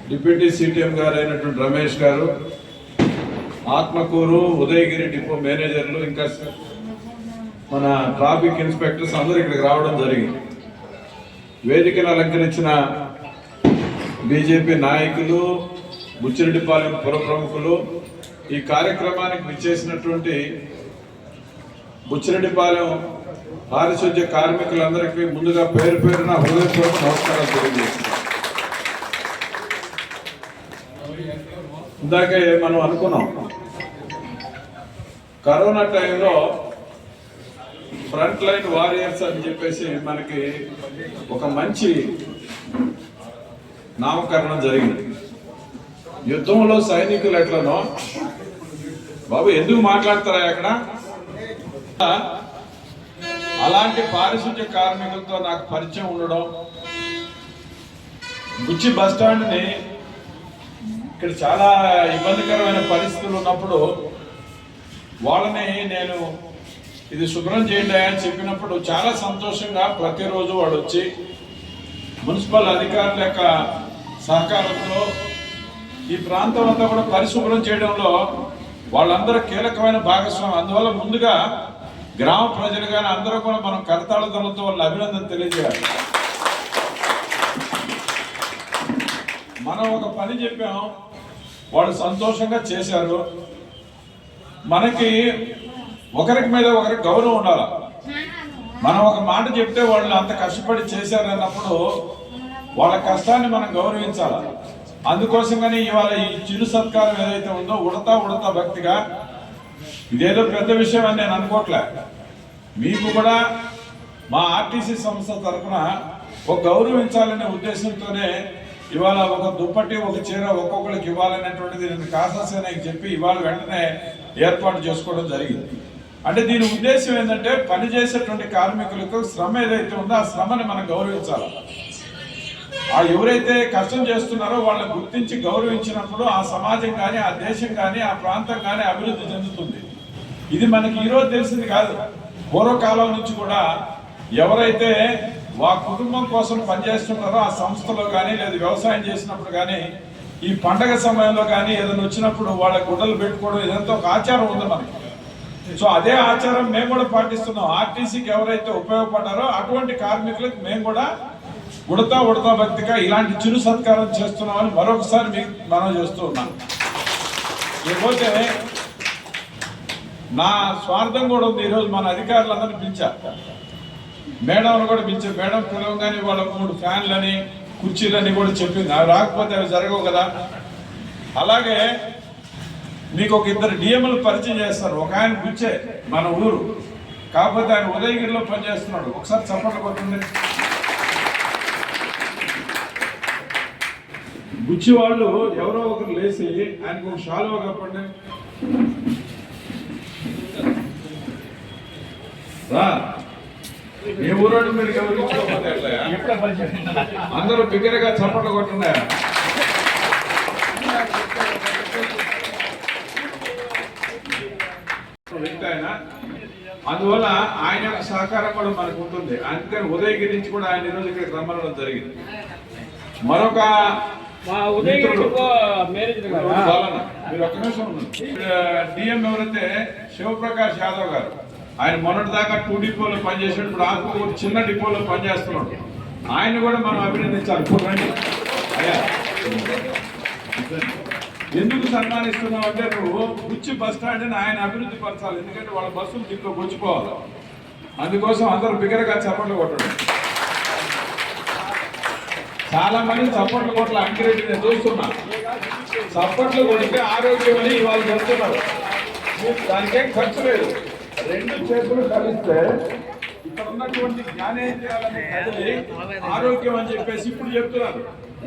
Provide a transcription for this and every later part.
Deputy CTM గారు అయినటువంటి రమేష్ గారు, ఆత్మకూరు ఉదయగిరి డిపో మేనేజర్లు, ఇంకా మన ట్రాఫిక్ ఇన్స్పెక్టర్స్ అందరూ ఇక్కడికి రావడం జరిగింది. వేదికను అలంకరించిన బీజేపీ నాయకులు, బుచ్చిరెడ్డిపాలెం పుర ప్రముఖులు, ఈ కార్యక్రమానికి విచ్చేసినటువంటి బుచ్చిరెడ్డిపాలెం పారిశుద్ధ్య కార్మికులందరికీ ముందుగా పేరు పేరున హృదయపూర్వక నమస్కారాలు తెలియజేస్తున్నాం. ఇందాకే మనం అనుకున్నాం, కరోనా టైంలో ఫ్రంట్ లైన్ వారియర్స్ అని చెప్పేసి మనకి ఒక మంచి నామకరణం జరిగింది. యుద్ధంలో సైనికులు ఎట్లనో, బాబు ఎందుకు మాట్లాడతారా అక్కడ, అలాంటి పారిశుద్ధ్య కార్మికులతో నాకు పరిచయం ఉండడం, బుచ్చి బస్టాండ్ని ఇక్కడ చాలా ఇబ్బందికరమైన పరిస్థితులు ఉన్నప్పుడు వాళ్ళని నేను ఇది శుభ్రం చేయండి అని చెప్పినప్పుడు చాలా సంతోషంగా ప్రతిరోజు వాడు వచ్చి మున్సిపల్ అధికారుల యొక్క సహకారంతో ఈ ప్రాంతం అంతా కూడా పరిశుభ్రం చేయడంలో వాళ్ళందరూ కీలకమైన భాగస్వామి. అందువల్ల ముందుగా గ్రామ ప్రజలు కానీ అందరూ కూడా మనం కరతాళతలతో వాళ్ళ అభినందన తెలియజేయాలి. మనం ఒక పని చెప్పాం, వాళ్ళు సంతోషంగా చేశారు. మనకి ఒకరికి మీద ఒకరికి గౌరవం ఉండాలి. మనం ఒక మాట చెప్తే వాళ్ళు అంత కష్టపడి చేశారన్నప్పుడు వాళ్ళ కష్టాన్ని మనం గౌరవించాలి. అందుకోసంగానే ఇవాళ ఈ చిరు సత్కారం ఏదైతే ఉందో ఉడతా భక్తిగా, ఇదేదో పెద్ద విషయం అని నేను అనుకోవట్లే. మీకు కూడా మా ఆర్టీసీ సంస్థ తరఫున ఒక గౌరవించాలనే ఉద్దేశంతోనే ఇవాళ ఒక దుప్పటి, ఒక చీర ఒక్కొక్కరికి ఇవ్వాలనేటువంటిది నేను కాసాసేనకి చెప్పి ఇవాళ వెంటనే ఏర్పాటు చేసుకోవడం జరిగింది. అంటే దీని ఉద్దేశం ఏంటంటే పనిచేసేటువంటి కార్మికులకు శ్రమ ఏదైతే ఉందో ఆ శ్రమని మనం గౌరవించాలి. ఆ ఎవరైతే కష్టం చేస్తున్నారో వాళ్ళని గుర్తించి గౌరవించినప్పుడు ఆ సమాజం కానీ, ఆ దేశం కానీ, ఆ ప్రాంతం కానీ అభివృద్ధి చెందుతుంది. ఇది మనకి ఈరోజు తెలిసింది కాదు. పూర్వకాలం నుంచి కూడా ఎవరైతే కుటుంబం కోసం పనిచేస్తున్నారో ఆ సంస్థలో కానీ, లేదా వ్యవసాయం చేసినప్పుడు కానీ, ఈ పండగ సమయంలో కానీ ఏదైనా వచ్చినప్పుడు వాళ్ళ గుడ్డలు పెట్టుకోవడం ఇదంతా ఒక ఆచారం ఉంది మనకి. సో అదే ఆచారం మేము కూడా పాటిస్తున్నాం. ఆర్టీసీకి ఎవరైతే ఉపయోగపడ్డారో అటువంటి కార్మికులకు మేము కూడా ఉడతా భక్తిగా ఇలాంటి చిరు సత్కారం చేస్తున్నామని మరొకసారి మీకు మనం చేస్తూ ఉన్నాం. లేకపోతే నా స్వార్థం కూడా ఉంది. ఈరోజు మన అధికారులందరినీ పిలిచా, మేడంను కూడా పిలిచా. మేడం పిలవగానే వాళ్ళ 3 ఫ్యాన్లని, కుర్చీలని కూడా చెప్పింది. అవి రాకపోతే అవి జరగవు కదా. అలాగే మీకు ఒక 2 డిఎంలు పరిచయం చేస్తారు. ఒక ఆయన బుచ్చే, మన ఊరు, కాకపోతే ఆయన ఉదయగిరిలో పనిచేస్తున్నాడు. ఒకసారి చప్పట్లు కొట్టింది. బుచ్చి వాళ్ళు ఎవరో ఒకరు లేచి ఆయనకు ఒక షాలువా కప్పండి. ఏ ఊరోడు మీరు గౌరవించుకోకపోతే అందరూ బిగ్గరగా చప్పట్లు కొట్టిందా? అందువల్ల ఆయన యొక్క సహకారం కూడా మనకు ఉంటుంది. అందుకని ఉదయగిరి నుంచి కూడా ఆయన ఈరోజు ఇక్కడికి రమ్మనడం జరిగింది. మరొక మీరు ఒక్క నిమిషం డిఎం ఎవరైతే శివప్రకాష్ యాదవ్ గారు, ఆయన మొన్నటి దాకా 2 డిపోలో పనిచేసాడు. ఇప్పుడు ఆకు చిన్న డిపోలో పనిచేస్తున్నాడు. ఆయన కూడా మనం అభినందించాలి. ఇప్పుడు రండి అయ్యా. ఎందుకు సన్మానిస్తున్నాం అంటే నువ్వు బుచ్చి బస్ స్టాండ్ని ఆయన అభివృద్ధి పరచాలి. ఎందుకంటే వాళ్ళ బస్సులు దీంట్లో గుచ్చిపోవాలి. అందుకోసం అందరూ బిగ్గరగా చప్పట్లు కొట్టడం. చాలా మంది చప్పట్లు కొట్ల అంకిరెడ్డి నేను చూస్తున్నా. చప్పట్లు కొడితే ఆరోగ్యం అని వాళ్ళు చెప్తున్నారు. దానికేం ఖర్చు లేదు. 2 చేతులు కలిస్తే ఇక్కడ ఉన్నటువంటి జ్ఞానేంద్రియాలని కదిలి ఆరోగ్యం అని చెప్పేసి ఇప్పుడు చెప్తున్నారు.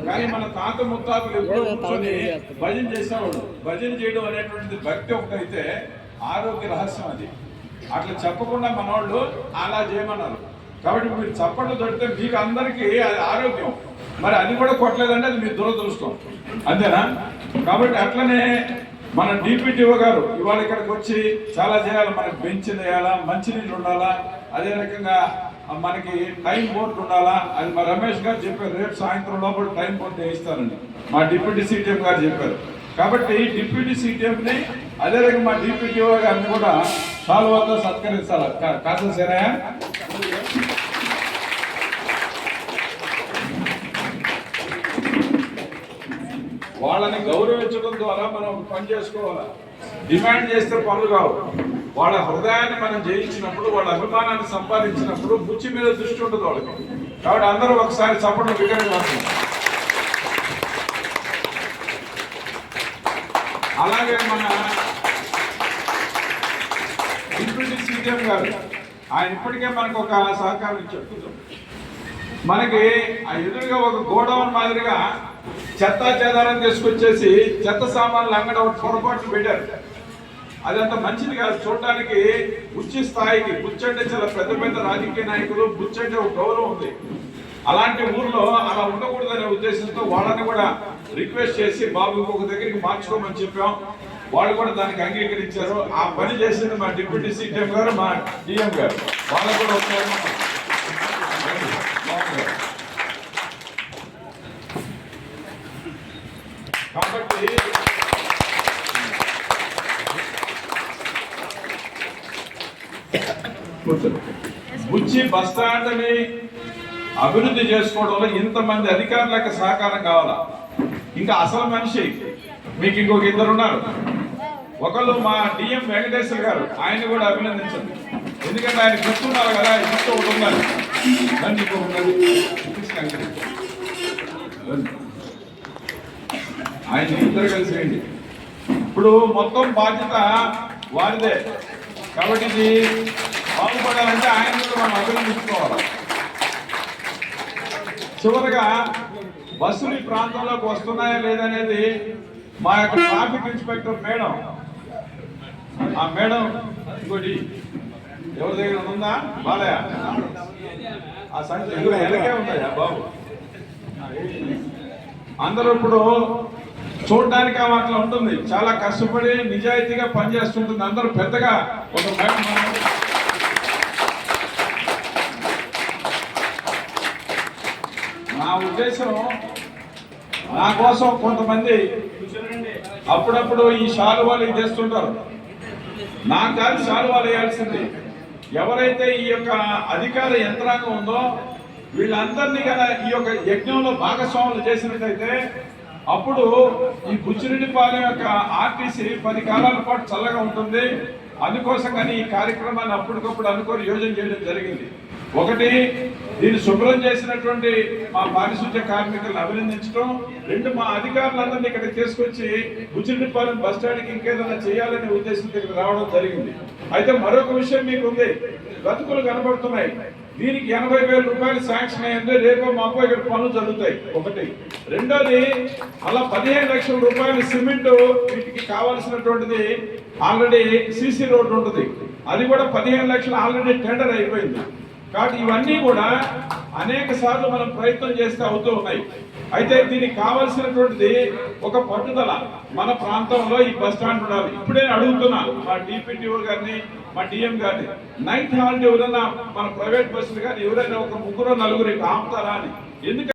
కానీ మన తాత ముత్తాతలు ఎప్పుడు కూర్చొని భజన చేసేవాడు. భజన చేయడం అనేటువంటిది భక్తి ఒకటైతే ఆరోగ్య రహస్యం అది. అట్లా చెప్పకుండా మన వాళ్ళు అలా చేయమన్నారు. కాబట్టి మీరు చప్పట్లు దొరికితే మీకు అందరికీ అది ఆరోగ్యం. మరి అది కూడా కొట్టలేదంటే అది మీ దురదృష్టం, అంతేనా? కాబట్టి అట్లనే మన డిపిటిఓ గారు ఇవాళ ఇక్కడికి వచ్చి చాలా చేయాలి. మనకు బెంచ్ వేయాలా, మంచినీళ్ళు ఉండాలా, అదే రకంగా మనకి టైం బోర్డు ఉండాలా, అది మా రమేష్ గారు చెప్పారు, రేపు సాయంత్రం లోపల టైం బోర్డు వేయిస్తారని మా డిప్యూటీ సీటీఎం గారు చెప్పారు. కాబట్టి డిప్యూటీ సీటీఎంని అదే రకంగా మా డిప్యూటీఓ గారిని కూడా సాల్వాతో సత్కరించాలి. కాదు సరే, వాళ్ళని గౌరవించడం ద్వారా మనం పని చేసుకోవాలి. డిమాండ్ చేస్తే పనులు కావు. వాళ్ళ హృదయాన్ని మనం జయించినప్పుడు, వాళ్ళ అభిమానాన్ని సంపాదించినప్పుడు బుచ్చి మీద దృష్టి ఉంటుంది వాళ్ళకి. కాబట్టి అందరూ ఒకసారి చప్పట్లు వికరించాలి. అలాగే మన డిప్యూటీ సీఎం గారు ఆయన ఇప్పటికే మనకు ఒక సహకారం ఇచ్చారు. మనకి ఆ ఎదురుగా ఒక గోడౌన్ మాదిరిగా చెత్త చెదారం తీసుకొచ్చేసి చెత్త సామాన్లు అంగడి ఒకటి పొరపాట్లు పెట్టారు. అదంత మంచిది కాదు. చూడటానికి బుచ్చి స్థాయికి, బుచ్చి అంటే చాలా పెద్ద పెద్ద రాజకీయ నాయకులు, బుచ్చి అంటే ఒక గౌరవం ఉంది. అలాంటి ఊర్లో అలా ఉండకూడదనే ఉద్దేశంతో వాళ్ళని కూడా రిక్వెస్ట్ చేసి బాబు ఒక దగ్గరికి మార్చుకోమని చెప్పాం. వాళ్ళు కూడా దానికి అంగీకరించారు. ఆ పని చేసింది మా డిప్యూటీ సీఎం గారు, మా డిఎం గారు. వాళ్ళకు కూడా వచ్చారు. కాబట్టి బుచ్చి బస్ స్టాండ్ ని అభివృద్ధి చేసుకోవడంలో ఇంతమంది అధికారులకు సహకారం కావాలా. ఇంకా అసలు మనిషి మీకు ఇంకొక ఇద్దరు ఉన్నారు. ఒకళ్ళు మా డిఎం వెంకటేశ్వర గారు, ఆయన కూడా అభినందించండి. ఎందుకంటే ఆయన చెప్తున్నారు కదా, ఇంట్లో ఒకటి ఉండాలి. ఆయన ఇద్దరు కలిసి రండి. ఇప్పుడు మొత్తం బాధ్యత వారిదే. కాబట్టి ఇది బాగుపడాలంటే ఆయన కూడా మనం అభినందించుకోవాలి. చివరిగా బస్సులు ఈ ప్రాంతంలోకి వస్తున్నాయా లేదనేది మా యొక్క ట్రాఫిక్ ఇన్స్పెక్టర్ మేడం, ఆ మేడం ఇంకోటి ఎవరి దగ్గర ఉందా బాలయ్య, ఆ సంఖ్య వెనకే ఉన్నాయా బాబు. అందరూ ఇప్పుడు చూడడానికి అట్లా ఉంటుంది. చాలా కష్టపడి నిజాయితీగా పనిచేస్తుంటుంది. అందరూ పెద్దగా ఒక మేడం. నా ఉద్దేశం, నా కోసం కొంతమంది అప్పుడప్పుడు ఈ శాలువాలు చేస్తుంటారు. నాకు కాదు శాలువాలు వేయాల్సింది. ఎవరైతే ఈ యొక్క అధికార యంత్రాంగం ఉందో వీళ్ళందరినీ కదా ఈ యొక్క యజ్ఞంలో భాగస్వాములు చేసినట్లయితే అప్పుడు ఈ బుచ్చిరెడ్డిపాలెం యొక్క ఆర్టీసీ 10 కాలాల పాటు చల్లగా ఉంటుంది. అందుకోసం కానీ ఈ కార్యక్రమాన్ని అప్పటికప్పుడు అనుకోని యోజన చేయడం జరిగింది. ఒకటి, దీన్ని శుభ్రం చేసినటువంటి మా పారిశుద్ధ్య కార్మికులను అభినందించడం. 2, మా అధికారులందరినీ ఇక్కడ తీసుకొచ్చి బుచ్చిరెడ్డిపాలెం బస్ స్టాండ్కి ఇంకేదైనా చేయాలనే ఉద్దేశంతో ఇక్కడ రావడం జరిగింది. అయితే మరొక విషయం మీకు ఉంది, బతుకులు కనబడుతున్నాయి. దీనికి 80,000 రూపాయలు శాంక్షన్ అయ్యింది. రేపు మాకు ఇక్కడ పనులు జరుగుతాయి. ఒకటి. రెండోది, అలా 15 లక్షల రూపాయలు సిమెంట్ వీటికి కావాల్సినటువంటిది ఆల్రెడీ సీసీ రోడ్డు ఉంటుంది. అది కూడా 15 లక్షలు ఆల్రెడీ టెండర్ అయిపోయింది. కాబట్టి ఇవన్నీ కూడా అనేక సార్లు మనం ప్రయత్నం చేస్తే అవుతూ ఉన్నాయి. అయితే దీనికి కావాల్సినటువంటిది ఒక పట్టుదల. మన ప్రాంతంలో ఈ బస్ స్టాండ్ ఉండాలి. ఇప్పుడే అడుగుతున్నా మా డిపిటిఓ గారిని, మా డిఎం గారిని, నైట్ హాల్ట్ ఎవరైనా మన ప్రైవేట్ బస్సులు కానీ ఎవరైనా ఒక 3-4 ఆపుతారా అని. ఎందుకంటే